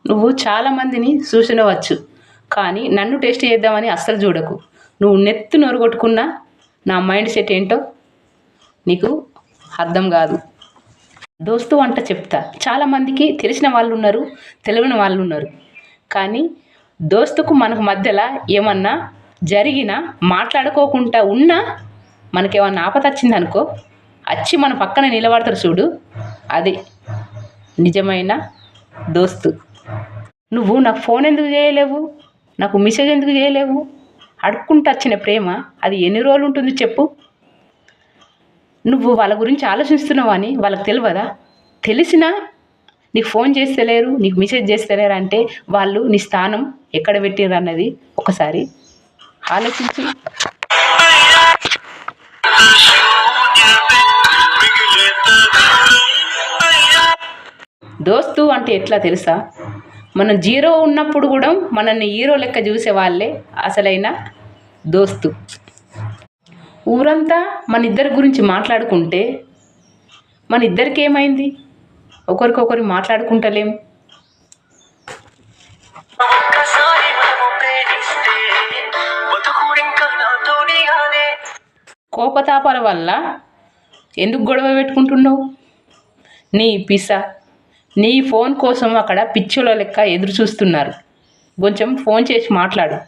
నువ్వు చాలామందిని చూసినవచ్చు, కానీ నన్ను టెస్ట్ చేద్దామని అస్సలు చూడకు. నువ్వు నెత్తి నొరగొట్టుకున్నా నా మైండ్ సెట్ ఏంటో నీకు అర్థం కాదు. దోస్తు అంట చెప్తా. చాలామందికి తెలిసిన వాళ్ళు ఉన్నారు, తెలియని వాళ్ళు ఉన్నారు. కానీ దోస్తుకు మనకు మధ్యలో ఏమన్నా జరిగినా మాట్లాడుకోకుండా ఉన్నా మనకేమన్నా ఆపద వచ్చిందనుకో, వచ్చి మన పక్కన నిలబడతారు చూడు, అది నిజమైన దోస్తు. నువ్వు నాకు ఫోన్ ఎందుకు చేయలేవు, నాకు మెసేజ్ ఎందుకు చేయలేవు అడుక్కుంటూ వచ్చిన ప్రేమ అది ఎన్ని రోజులు ఉంటుంది చెప్పు. నువ్వు వాళ్ళ గురించి ఆలోచిస్తున్నావు అని వాళ్ళకి తెలియదా? తెలిసినా నీకు ఫోన్ చేస్తలేరు, నీకు మెసేజ్ చేస్తలేరు అంటే వాళ్ళు నీ స్థానం ఎక్కడ పెట్టిర్రు అన్నది ఒకసారి ఆలోచించి. దోస్తు అంటే ఎట్లా తెలుసా? మనం జీరో ఉన్నప్పుడు కూడా మనల్ని హీరో లెక్క చూసే వాళ్ళే అసలైన దోస్తు. ఊరంతా మన ఇద్దరి గురించి మాట్లాడుకుంటే మన ఇద్దరికి ఏమైంది? ఒకరికొకరు మాట్లాడుకుంటలేం. కోపతాపాల వల్ల ఎందుకు గొడవ పెట్టుకుంటున్నావు? నీ పిస నీ ఫోన్ కోసం అక్కడ పిచ్చోళ్ళ లెక్క ఎదురు చూస్తున్నారు. కొంచెం ఫోన్ చేసి మాట్లాడు.